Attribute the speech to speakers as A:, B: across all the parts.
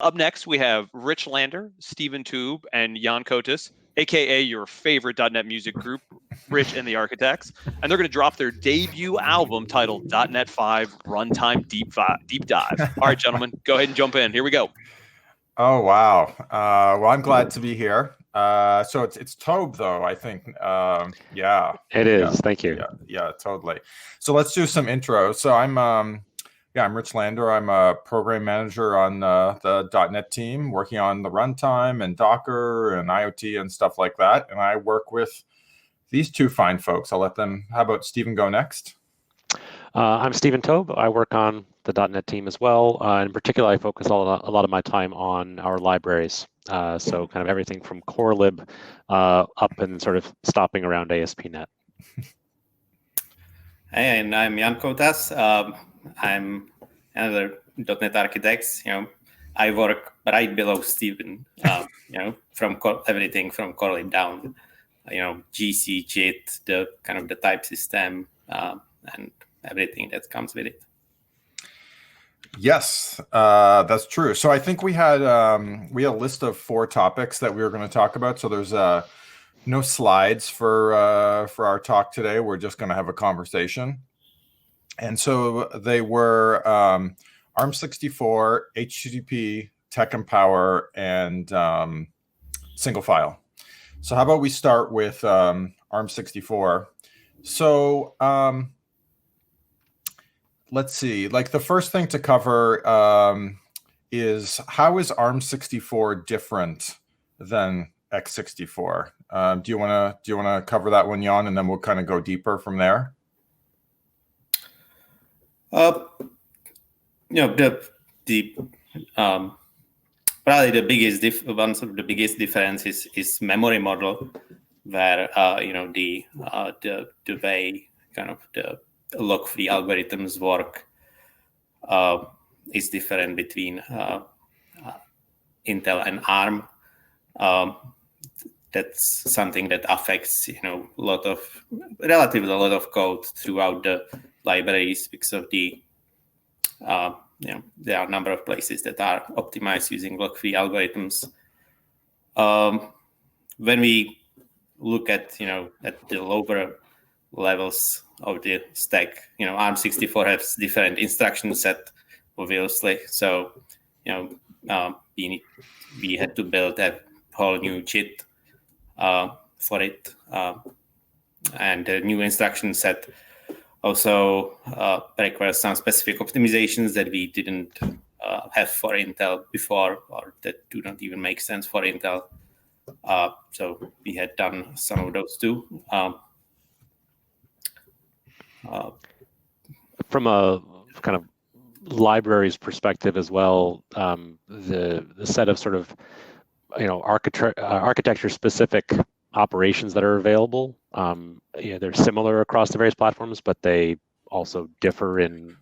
A: Up next, we have Rich Lander, Stephen Toub, and Jan Kotis, aka your favorite .NET music group, Rich and the Architects, and they're going to drop their debut album titled .NET 5 Runtime Deep Dive. All right, gentlemen, go ahead and jump in. Here we go.
B: Oh, wow. Well, I'm glad to be here. So it's Tobe, though, I think. Yeah.
C: It is.
B: Yeah.
C: Thank you.
B: Yeah, totally. So let's do some intros. So I'm Rich Lander. I'm a program manager on the .NET team, working on the runtime and Docker and IoT and stuff like that. And I work with these two fine folks. How about Stephen go next?
C: I'm Stephen Tobe. I work on the .NET team as well. In particular, I focus a lot of my time on our libraries. So kind of everything from CoreLib up and sort of stopping around ASP.NET.
D: Hey, and I'm Jan Kotas. I'm another .NET Architects. I work right below Stephen. From everything from CoreLib down. GC, JIT, the type system, and everything that comes with it.
B: Yes, that's true. So I think we had a list of 4 topics that we were going to talk about. So there's no slides for our talk today. We're just going to have a conversation. And so they were ARM64, HTTP, Tech and Power, and single file. So how about we start with ARM64? So let's see. Like the first thing to cover is how is ARM64 different than x64? Do you want to cover that one, Jan, and then we'll kind of go deeper from there?
D: Probably the biggest one of the biggest differences is memory model, where the way kind of the lock-free algorithms work is different between Intel and ARM. That's something that affects relatively a lot of code throughout the libraries because of the there are a number of places that are optimized using lock-free algorithms. When we look at the lower levels of the stack, ARM64 has different instruction set, obviously. So we had to build a whole new JIT for it, and the new instruction set also requires some specific optimizations that we didn't have for Intel before, or that do not even make sense for Intel. So we had done some of those too.
C: From a kind of libraries perspective as well, the set of sort of architecture specific operations that are available, they're similar across the various platforms, but they also differ in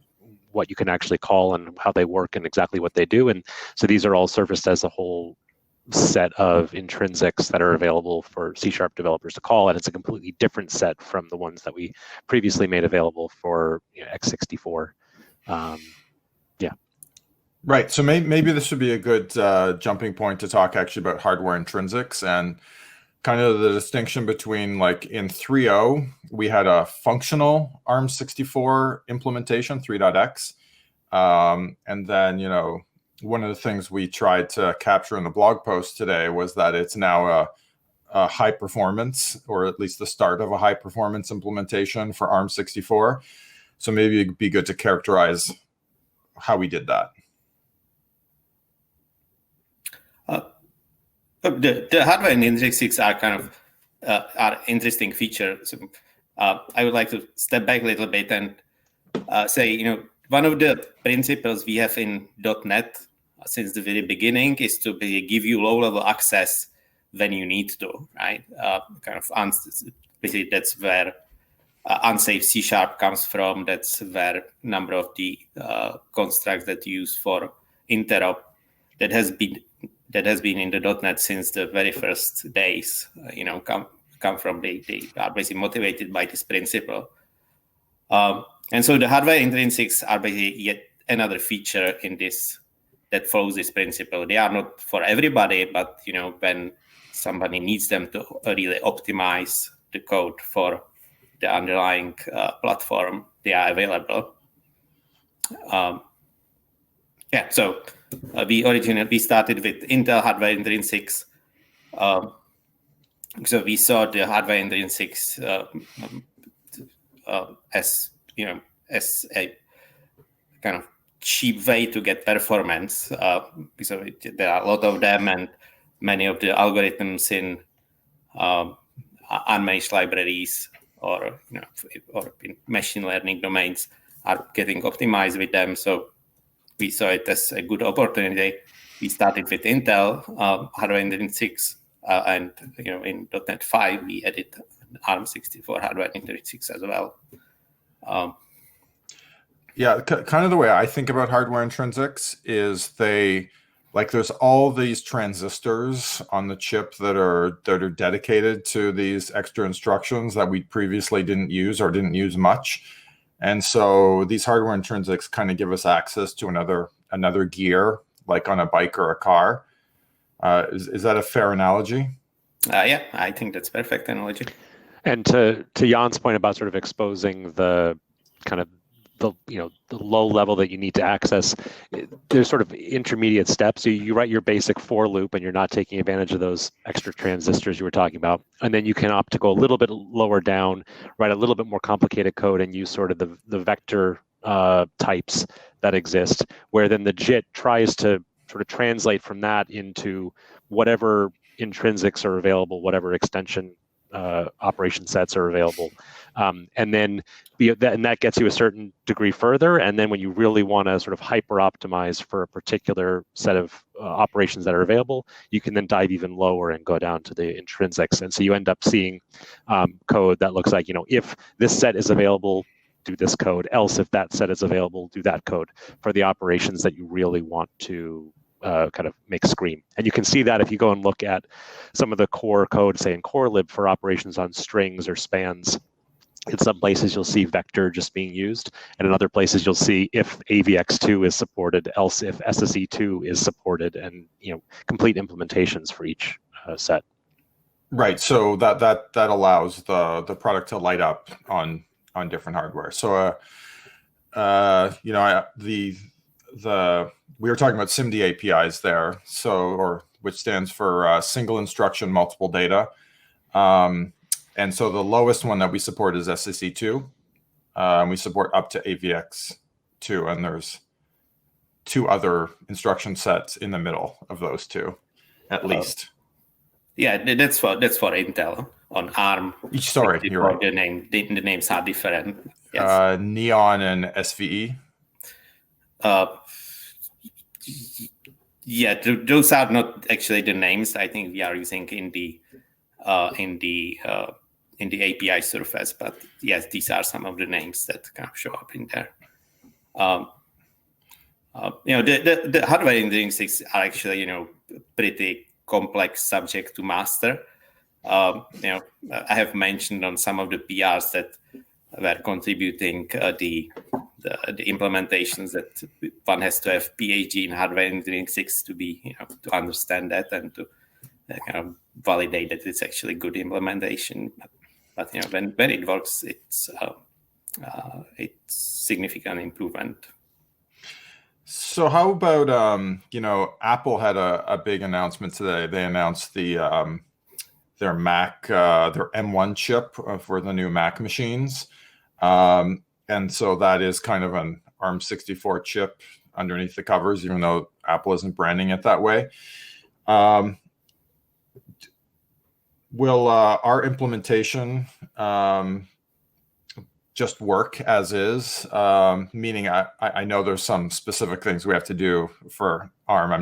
C: what you can actually call and how they work and exactly what they do. And so these are all surfaced as a whole set of intrinsics that are available for C# developers to call, and it's a completely different set from the ones that we previously made available for x64.
B: Right. So maybe this would be a good jumping point to talk actually about hardware intrinsics and kind of the distinction between, like in 3.0, we had a functional ARM64 implementation, 3.x. And then, one of the things we tried to capture in the blog post today was that it's now a high performance, or at least the start of a high performance implementation for ARM64. So maybe it'd be good to characterize how we did that.
D: The hardware intrinsics are kind of are interesting features. I would like to step back a little bit and say, one of the principles we have in .NET since the very beginning is to give you low-level access when you need to, right? Basically, that's where unsafe C# comes from. That's where a number of the constructs that you use for interop that has been in the .NET since the very first days, come from, they are basically motivated by this principle. And so the hardware intrinsics are basically yet another feature in this that follows this principle. They are not for everybody, but when somebody needs them to really optimize the code for the underlying platform, they are available. So we started with Intel hardware intrinsics. So we saw the hardware intrinsics as a kind of cheap way to get performance, because there are a lot of them, and many of the algorithms in unmanaged libraries or in machine learning domains are getting optimized with them. So we saw it as a good opportunity. We started with Intel hardware intrinsics, and in .NET 5 we added ARM64 hardware intrinsics as well.
B: Kind of the way I think about hardware intrinsics is there's all these transistors on the chip that are dedicated to these extra instructions that we previously didn't use or didn't use much. And so these hardware intrinsics kind of give us access to another gear, like on a bike or a car. Is that a fair analogy?
D: Yeah, I think that's perfect analogy.
C: And to Jan's point about sort of exposing the kind of the low level that you need to access, there's sort of intermediate steps. So you write your basic for loop and you're not taking advantage of those extra transistors you were talking about. And then you can opt to go a little bit lower down, write a little bit more complicated code and use sort of the vector types that exist, where then the JIT tries to sort of translate from that into whatever intrinsics are available, whatever extension operation sets are available. And then that gets you a certain degree further. And then when you really want to sort of hyper optimize for a particular set of operations that are available, you can then dive even lower and go down to the intrinsics. And so you end up seeing code that looks like, if this set is available, do this code. Else, if that set is available, do that code for the operations that you really want to kind of make scream. And you can see that if you go and look at some of the core code, say in corelib for operations on strings or spans. In some places you'll see vector just being used, and in other places you'll see if AVX2 is supported, else if SSE2 is supported, and complete implementations for each set. Right.
B: So that allows the product to light up on different hardware. So we were talking about SIMD APIs there, which stands for single instruction, multiple data. And so the lowest one that we support is SSE2. We support up to AVX2, and there's 2 other instruction sets in the middle of those 2, at least.
D: Yeah, that's for Intel on ARM.
B: Sorry, you're right.
D: The names are different. Yes.
B: Neon and SVE.
D: Yeah, those are not actually the names. I think we are using in the API surface, but yes, these are some of the names that kind of show up in there. The hardware intrinsics are actually pretty complex subject to master. I have mentioned on some of the PRs that were contributing the implementations that one has to have PhD in hardware intrinsics to be to understand that and to kind of validate that it's actually good implementation. But when it works, it's significant improvement.
B: So how about Apple had a big announcement today. They announced their Mac, their M1 chip for the new Mac machines. And so that is kind of an ARM64 chip underneath the covers, even though Apple isn't branding it that way. Will our implementation just work as is? Meaning, I know there's some specific things we have to do for ARM.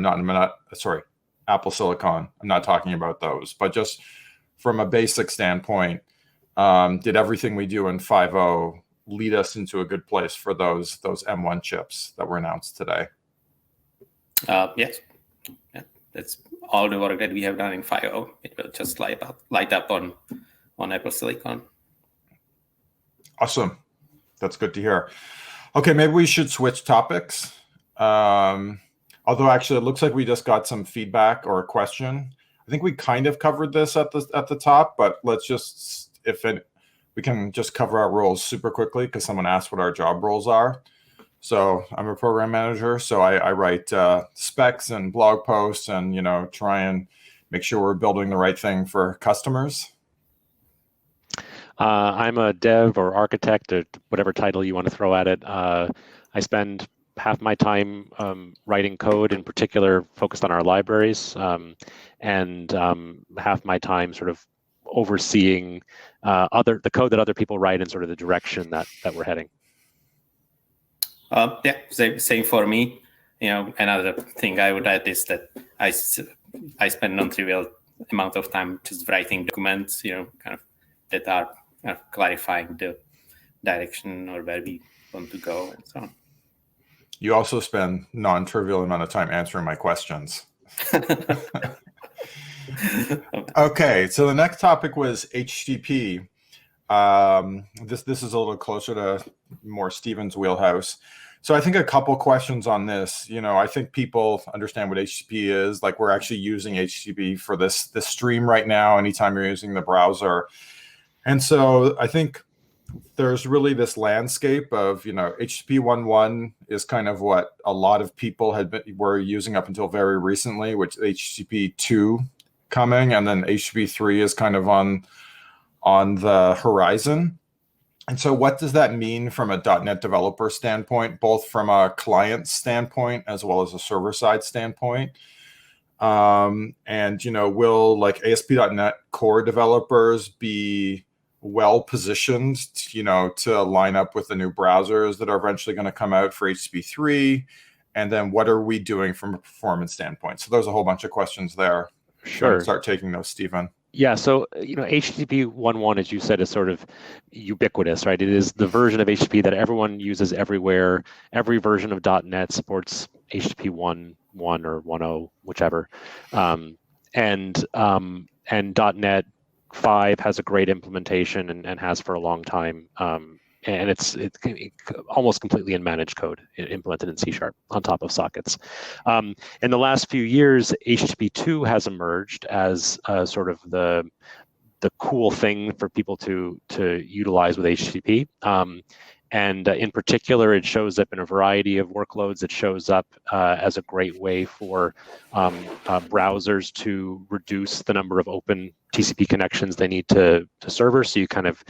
B: Apple Silicon. I'm not talking about those, but just from a basic standpoint, did everything we do in 5.0 lead us into a good place for those M1 chips that were announced today?
D: Yes. Yeah, that's all the work that we have done in 5.0. It will just light up on Apple Silicon.
B: Awesome. That's good to hear. Okay, maybe we should switch topics. Although actually, it looks like we just got some feedback or a question. I think we kind of covered this at the top, but let's just, we can just cover our roles super quickly because someone asked what our job roles are. So I'm a program manager, so I write specs and blog posts, and try and make sure we're building the right thing for customers.
C: I'm a dev or architect, or whatever title you want to throw at it. I spend half my time writing code, in particular focused on our libraries, and half my time sort of overseeing the code that other people write and sort of the direction that we're heading.
D: Yeah, same for me. Another thing I would add is that I spend non-trivial amount of time just writing documents, kind of that are clarifying the direction or where we want to go and so on.
B: You also spend non-trivial amount of time answering my questions. Okay, so the next topic was HTTP. This is a little closer to more Steven's wheelhouse. So I think a couple questions on this. I think people understand what HTTP is. Like, we're actually using HTTP for this stream right now, anytime you're using the browser. And so I think there's really this landscape of, HTTP 1.1 is kind of what a lot of people were using up until very recently, which HTTP 2 coming, and then HTTP 3 is kind of on the horizon. And so what does that mean from a .NET developer standpoint, both from a client standpoint as well as a server-side standpoint? And, will like ASP.NET Core developers be well positioned, to line up with the new browsers that are eventually going to come out for HTTP 3? And then what are we doing from a performance standpoint? So there's a whole bunch of questions there.
C: Sure.
B: Start taking those, Stephen.
C: Yeah, so HTTP 1.1, as you said, is sort of ubiquitous, right? It is the version of HTTP that everyone uses everywhere. Every version of .NET supports HTTP 1.1 or 1.0, whichever. And .NET 5 has a great implementation and has for a long time. And it's almost completely in managed code, implemented in C# on top of sockets. In the last few years, HTTP 2 has emerged as sort of the cool thing for people to utilize with HTTP. And in particular, it shows up in a variety of workloads. It shows up as a great way for browsers to reduce the number of open TCP connections they need to servers. So you kind of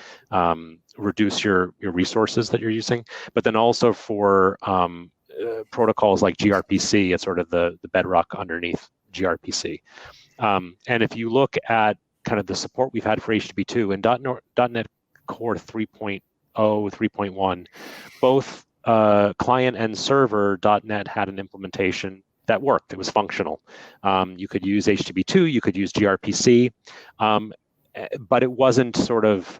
C: reduce your resources that you're using. But then also for protocols like gRPC, it's sort of the bedrock underneath gRPC. And if you look at kind of the support we've had for HTTP 2 and .NET Core 3.0, 3.1, both client and server .NET had an implementation that worked. It was functional. You could use HTTP 2, you could use gRPC, but it wasn't sort of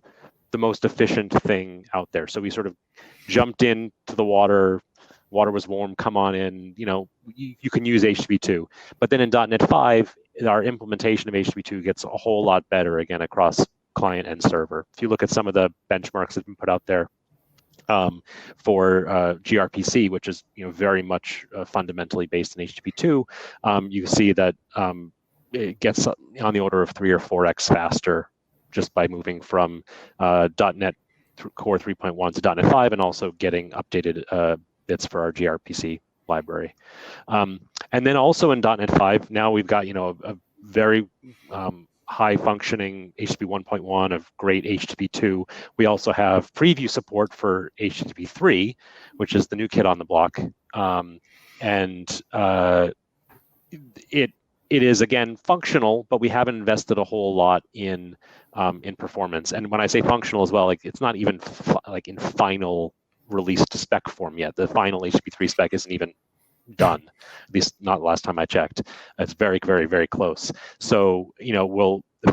C: the most efficient thing out there. So we sort of jumped into the water. Water was warm, come on in, you can use HTTP 2. But then in .NET 5, our implementation of HTTP 2 gets a whole lot better, again, across client and server. If you look at some of the benchmarks that have been put out there for gRPC, which is very much fundamentally based in HTTP 2, you can see that it gets on the order of 3 or 4x faster just by moving from .NET Core 3.1 to .NET 5 and also getting updated bits for our gRPC library. And then also in .NET 5, now we've got a very high functioning HTTP 1.1 of great HTTP 2. We also have preview support for HTTP 3, which is the new kid on the block. And it is, again, functional, but we haven't invested a whole lot in performance. And when I say functional as well, it's not even in final released spec form yet. The final HTTP 3 spec isn't even done, at least not last time I checked. It's very, very, very close. So,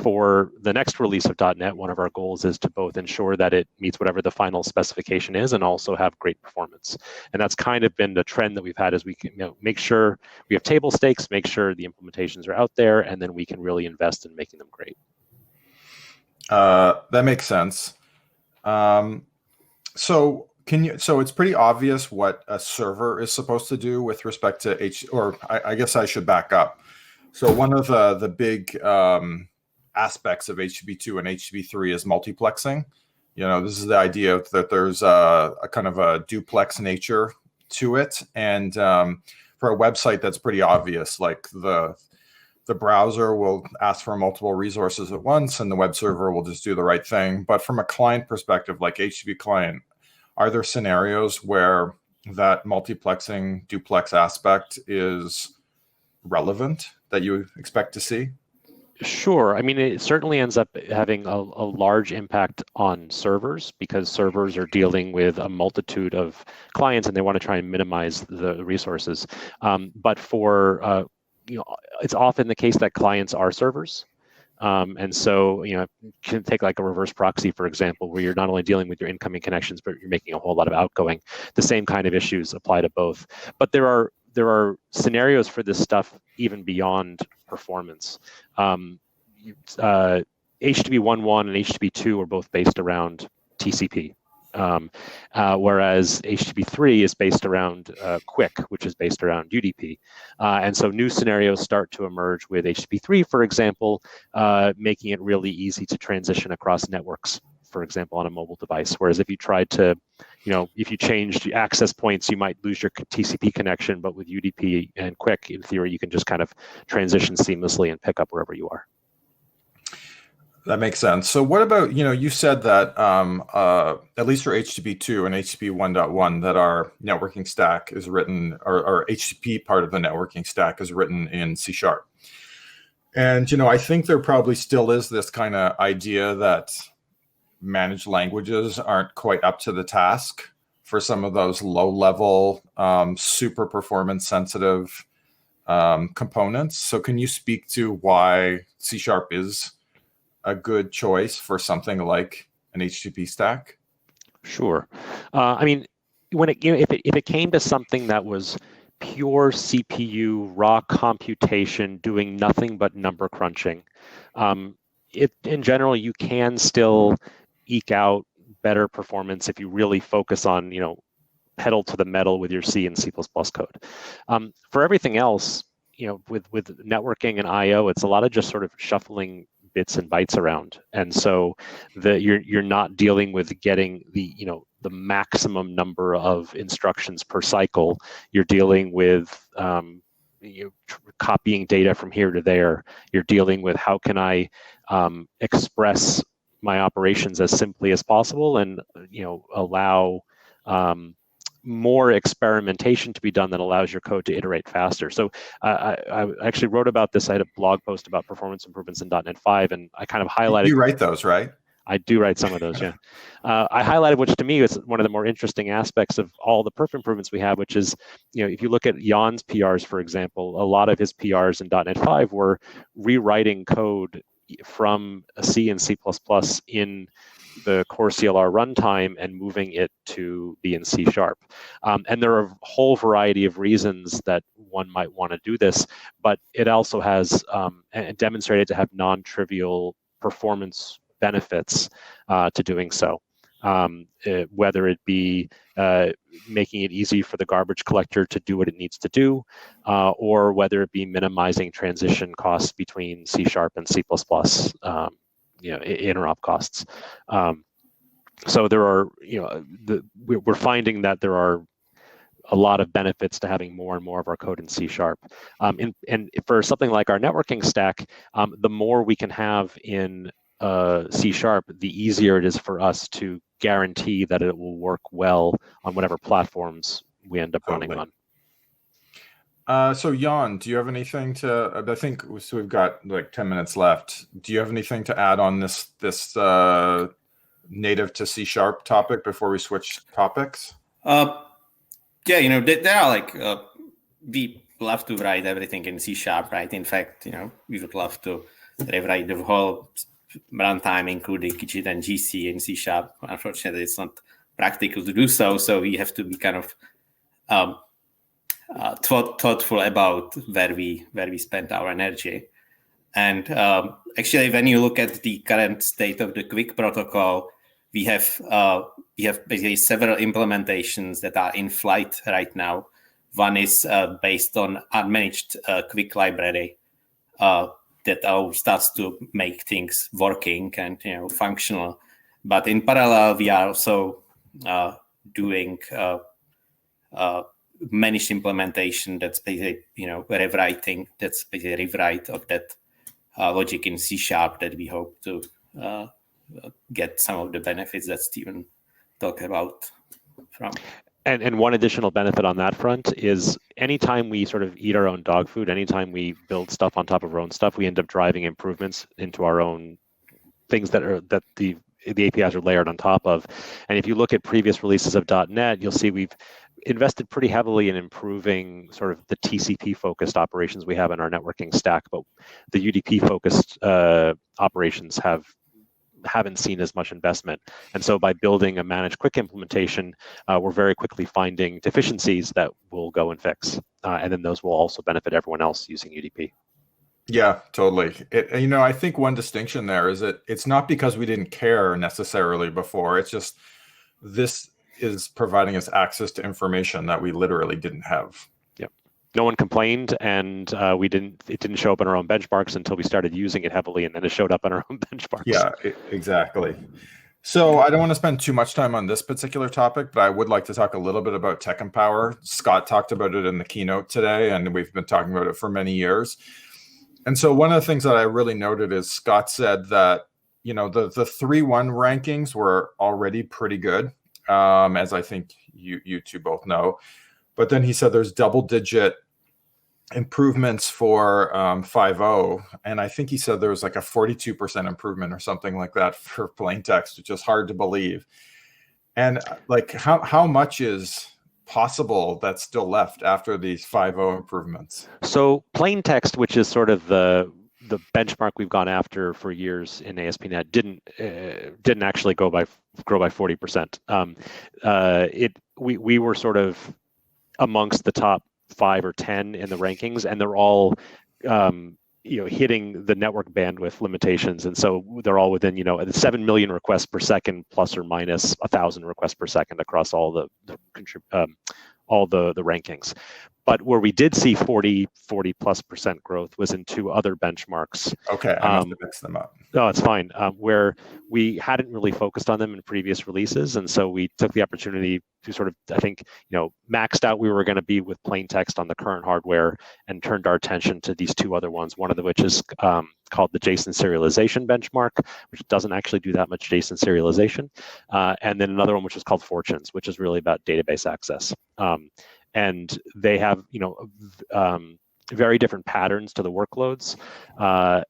C: for the next release of .NET, one of our goals is to both ensure that it meets whatever the final specification is and also have great performance. And that's kind of been the trend that we've had, is we can make sure we have table stakes, make sure the implementations are out there, and then we can really invest in making them great.
B: That makes sense. So So it's pretty obvious what a server is supposed to do with respect to I guess I should back up. So one of the big aspects of HTTP2 and HTTP3 is multiplexing. This is the idea that there's a kind of a duplex nature to it. And for a website, that's pretty obvious. Like the browser will ask for multiple resources at once, and the web server will just do the right thing. But from a client perspective, like HTTP client, are there scenarios where that multiplexing duplex aspect is relevant that you expect to see?
C: Sure. I mean, it certainly ends up having a large impact on servers, because servers are dealing with a multitude of clients and they want to try and minimize the resources. But for, it's often the case that clients are servers. And so, you can take like a reverse proxy, for example, where you're not only dealing with your incoming connections, but you're making a whole lot of outgoing. The same kind of issues apply to both. But there are scenarios for this stuff even beyond performance. HTTP 1.1 and HTTP 2 are both based around TCP, whereas HTTP 3 is based around QUIC, which is based around UDP. And so new scenarios start to emerge with HTTP 3, for example, making it really easy to transition across networks, for example, on a mobile device. Whereas if you tried to, if you changed access points, you might lose your TCP connection, but with UDP and QUIC, in theory, you can just kind of transition seamlessly and pick up wherever you are.
B: That makes sense. So what about, you said that at least for HTTP2 and HTTP 1.1 that our networking stack is written, or HTTP part of the networking stack is written in C#. And, I think there probably still is this kind of idea that managed languages aren't quite up to the task for some of those low-level, super performance-sensitive components. So can you speak to why C# is a good choice for something like an HTTP stack?
C: Sure. I mean, when if it came to something that was pure CPU raw computation, doing nothing but number crunching, in general you can still eke out better performance if you really focus on, pedal to the metal with your C and C++ code. For everything else, with networking and I/O, it's a lot of just sort of shuffling bits and bytes around, and so you're not dealing with getting the maximum number of instructions per cycle. You're dealing with copying data from here to there. You're dealing with how can I express my operations as simply as possible, and allow more experimentation to be done that allows your code to iterate faster. So I actually wrote about this. I had a blog post about performance improvements in .NET 5, and I kind of highlighted.
B: You write those, right?
C: I do write some of those, yeah. I highlighted, which to me is one of the more interesting aspects of all the perf improvements we have, which is, if you look at Jan's PRs, for example, a lot of his PRs in .NET 5 were rewriting code from C and C++ in the core CLR runtime and moving it to be in C#. And there are a whole variety of reasons that one might want to do this, but it also has demonstrated to have non-trivial performance benefits to doing so. Whether it be making it easy for the garbage collector to do what it needs to do, or whether it be minimizing transition costs between C# and C++, interop costs. So there are, we're finding that there are a lot of benefits to having more and more of our code in C#. And for something like our networking stack, the more we can have in C#, the easier it is for us to guarantee that it will work well on whatever platforms we end up running on.
B: So Jan, do you have anything to? I think so. We've got like 10 minutes left. Do you have anything to add on this native to C# topic before we switch topics?
D: Yeah, there are like we love to write everything in C#, right? In fact, we would love to rewrite the whole runtime, including Git and GC in C#. Unfortunately, it's not practical to do so. So we have to be kind of thoughtful about where we spend our energy. And actually, when you look at the current state of the QUIC protocol, we have basically several implementations that are in flight right now. One is based on unmanaged quick library that starts to make things working and functional. But in parallel, we are also doing managed implementation that's basically rewriting. That's basically rewrite of that logic in C# that we hope to get some of the benefits that Stephen talked about from.
C: And one additional benefit on that front is anytime we sort of eat our own dog food, anytime we build stuff on top of our own stuff, we end up driving improvements into our own things that the APIs are layered on top of. And if you look at previous releases of .NET, you'll see we've invested pretty heavily in improving sort of the TCP-focused operations we have in our networking stack, but the UDP-focused operations haven't seen as much investment. And so by building a managed quick implementation, we're very quickly finding deficiencies that we'll go and fix. And then those will also benefit everyone else using UDP.
B: Yeah, totally. I think one distinction there is that it's not because we didn't care necessarily before. It's just this is providing us access to information that we literally didn't have.
C: No one complained, and it didn't show up in our own benchmarks until we started using it heavily, and then it showed up in our own benchmarks.
B: Yeah, exactly. So I don't want to spend too much time on this particular topic, but I would like to talk a little bit about Tech Empower. Scott talked about it in the keynote today, and we've been talking about it for many years. And so one of the things that I really noted is Scott said that, the 3-1 rankings were already pretty good, as I think you two both know. But then he said there's double-digit improvements for 5.0, and I think he said there was like a 42% improvement or something like that for plain text, which is hard to believe. And like, how much is possible that's still left after these 5.0 improvements?
C: So plain text, which is sort of the benchmark we've gone after for years in ASP.NET, didn't actually grow by 40%. We were sort of amongst the top 5 or 10 in the rankings, and they're all hitting the network bandwidth limitations, and so they're all within 7 million requests per second plus or minus 1,000 requests per second across all the rankings. But where we did see 40+% growth was in 2 other benchmarks.
B: Okay, I must have mixed them up.
C: No, it's fine. Where we hadn't really focused on them in previous releases, and so we took the opportunity to sort of, I think, maxed out we were going to be with plain text on the current hardware, and turned our attention to these 2 other ones. One of which is called the JSON serialization benchmark, which doesn't actually do that much JSON serialization, and then another one which is called Fortunes, which is really about database access. And they have, very different patterns to the workloads,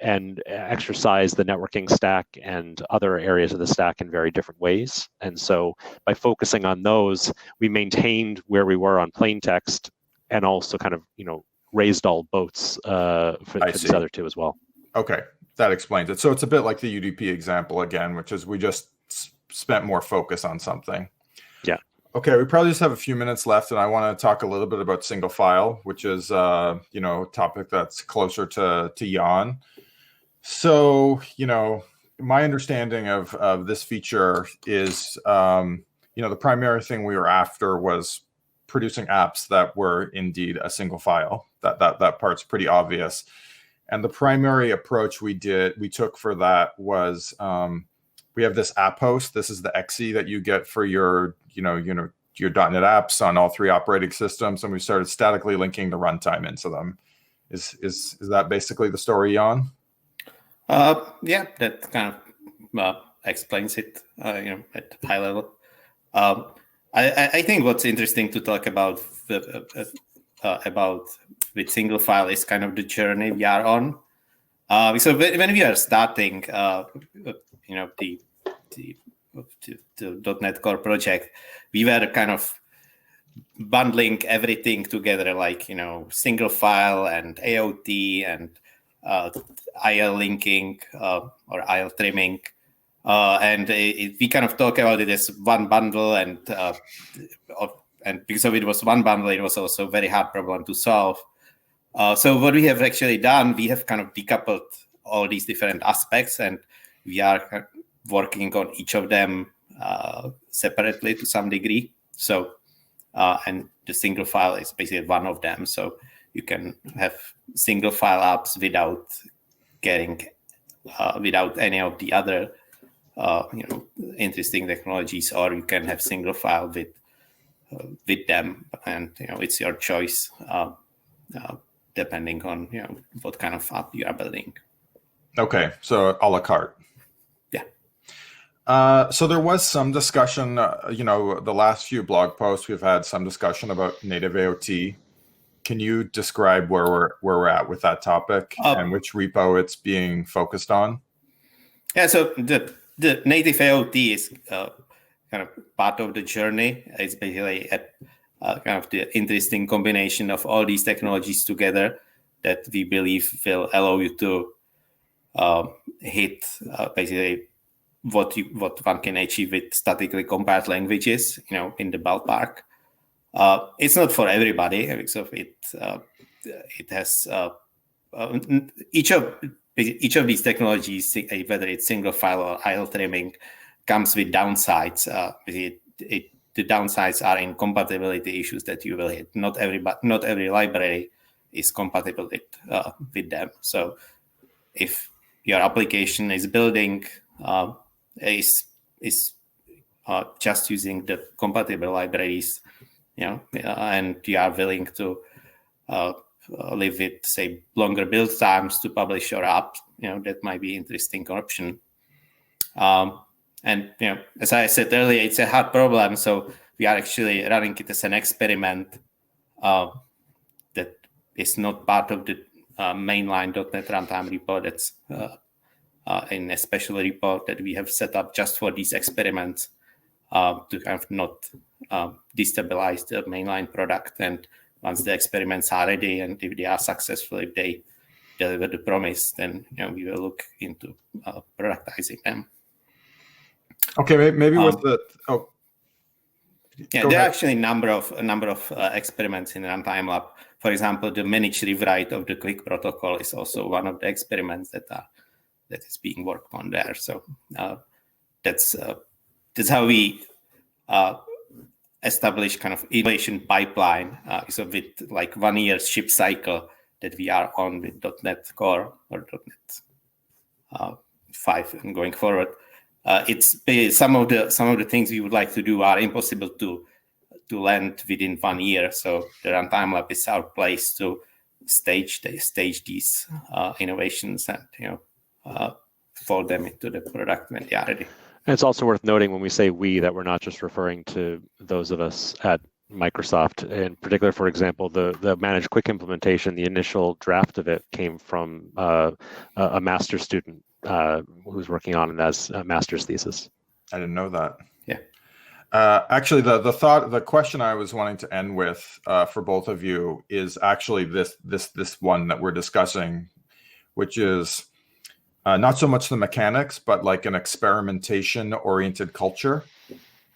C: and exercise the networking stack and other areas of the stack in very different ways. And so by focusing on those, we maintained where we were on plain text, and also kind of, raised all boats for these other 2 as well.
B: Okay, that explains it. So it's a bit like the UDP example again, which is we just spent more focus on something.
C: Yeah.
B: Okay, we probably just have a few minutes left, and I want to talk a little bit about single file, which is a topic that's closer to Jan. So, my understanding of this feature is, the primary thing we were after was producing apps that were indeed a single file. That part's pretty obvious. And the primary approach we took for that was we have this app host. This is the exe that you get for your your .NET apps on all 3 operating systems, and we started statically linking the runtime into them. Is that basically the story, Jan?
D: Yeah, that kind of explains it, at high level. I think what's interesting to talk about with single file is kind of the journey we are on. So when we are starting, the .NET Core project, we were kind of bundling everything together, like single file and AOT and IL linking or IL trimming, and we kind of talk about it as one bundle, and because of it was one bundle, it was also a very hard problem to solve. So what we have actually done, we have kind of decoupled all these different aspects, and we are working on each of them separately to some degree. So, and the single file is basically one of them. So you can have single file apps without getting, without any of the other, interesting technologies, or you can have single file with them, and it's your choice, depending on what kind of app you are building.
B: Okay, so a la carte.
D: Yeah.
B: So there was some discussion, the last few blog posts we've had some discussion about native AOT. Can you describe where we're at with that topic and which repo it's being focused on?
D: Yeah, so the native AOT is kind of part of the journey. It's basically kind of the interesting combination of all these technologies together that we believe will allow you to hit basically what one can achieve with statically compiled languages, in the ballpark. It's not for everybody, because it has each of these technologies, whether it's single file or idle trimming, comes with downsides. The downsides are incompatibility issues that you will hit. Not every library is compatible with them. So if your application is building is just using the compatible libraries, and you are willing to live with, say, longer build times to publish your app, that might be an interesting option. And as I said earlier, it's a hard problem, so we are actually running it as an experiment that is not part of the mainline.NET runtime repo. That's in a special repo that we have set up just for these experiments, to kind of not destabilize the mainline product. And once the experiments are ready and if they are successful, if they deliver the promise, then we will look into productizing them.
B: Okay, maybe with the
D: there are actually a number of experiments in Runtime Lab. For example, the managed rewrite of the Quick protocol is also one of the experiments that is being worked on there. So that's how we establish kind of innovation pipeline. So with like 1 year ship cycle that we are on with .NET Core or .NET 5 and going forward. It's some of the things we would like to do are impossible to land within 1 year. So the Runtime Lab is our place to stage these innovations and fold them into the product when they are ready.
C: And it's also worth noting when we say we that we're not just referring to those of us at Microsoft. In particular, for example, the managed quick implementation, the initial draft of it came from a master's student who's working on it as a master's thesis.
B: I didn't know that.
D: Yeah.
B: Actually, the question I was wanting to end with for both of you is actually this one that we're discussing, which is not so much the mechanics, but like an experimentation-oriented culture.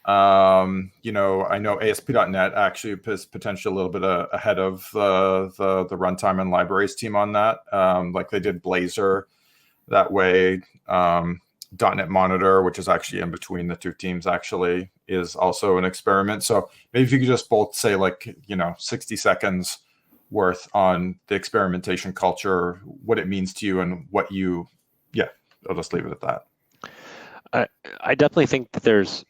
B: I know ASP.NET actually is potentially a little bit ahead of the runtime and libraries team on that. Like they did Blazor that way. .NET Monitor, which is actually in between the two teams, actually is also an experiment. So maybe if you could just both say 60 seconds worth on the experimentation culture, what it means to you and what you, I'll just leave it at that.
C: I definitely think that there's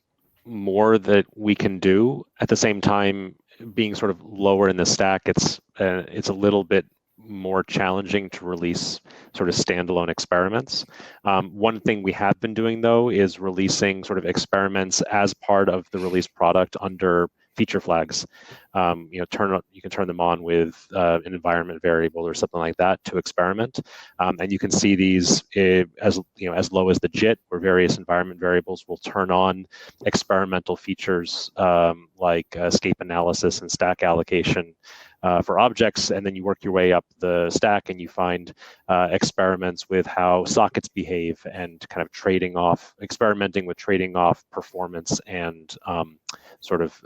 C: more that we can do. At the same time, being sort of lower in the stack, it's a little bit more challenging to release sort of standalone experiments. One thing we have been doing though is releasing sort of experiments as part of the release product under feature flags. You can turn them on with an environment variable or something like that to experiment, and you can see these as low as the JIT, where various environment variables will turn on experimental features like escape analysis and stack allocation for objects, and then you work your way up the stack and you find experiments with how sockets behave and kind of experimenting with trading off performance and sort of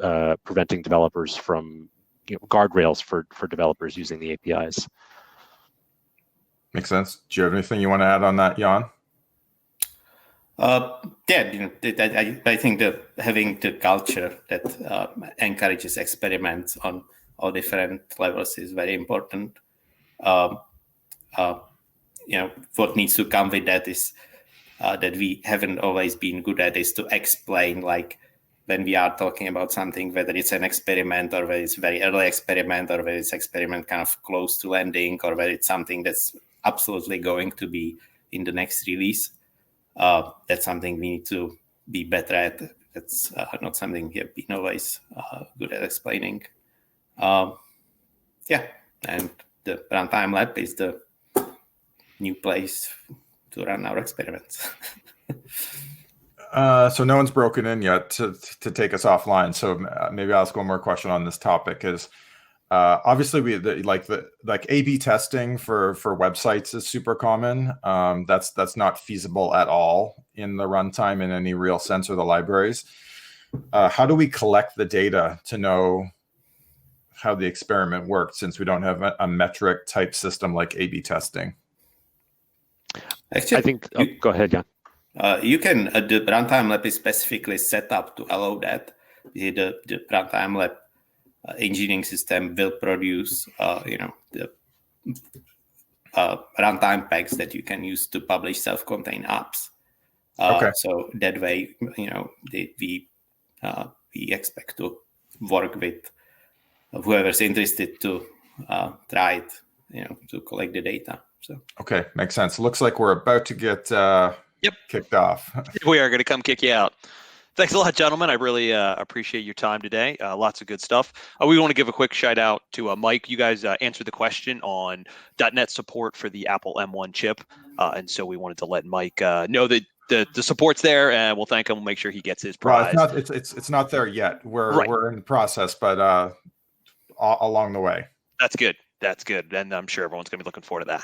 C: preventing developers from guardrails for developers using the APIs.
B: Makes sense. Do you have anything you want to add on that, Jan?
D: Yeah, I think that having the culture that encourages experiments on all different levels is very important. What needs to come with that is that we haven't always been good at is to explain, like when we are talking about something, whether it's an experiment or whether it's very early experiment or whether it's experiment kind of close to landing or whether it's something that's absolutely going to be in the next release. That's something we need to be better at. That's not something we have been always good at explaining. And the Runtime Lab is the new place to run our experiments.
B: So no one's broken in yet to take us offline. So maybe I'll ask one more question on this topic. Is obviously like A/B testing for websites is super common. That's not feasible at all in the runtime in any real sense, or the libraries. How do we collect the data to know how the experiment worked, since we don't have a metric type system like A/B testing?
D: Actually,
C: I think. Go ahead, Jan.
D: You can the Runtime Lab is specifically set up to allow that. The Runtime Lab engineering system will produce, the runtime packs that you can use to publish self-contained apps.
B: Okay.
D: So that way, we expect to work with whoever's interested to try it, to collect the data. So
B: Okay, makes sense. Looks like we're about to get kicked off.
A: We are going to come kick you out. Thanks a lot, gentlemen. I really appreciate your time today. Lots of good stuff. We want to give a quick shout out to Mike. You guys answered the question on .NET support for the Apple M1 chip. And so we wanted to let Mike know that the support's there, and we'll thank him. We'll make sure he gets his prize.
B: Well, it's not there yet. We're in the process, but along the way.
A: That's good. That's good. And I'm sure everyone's going to be looking forward to that.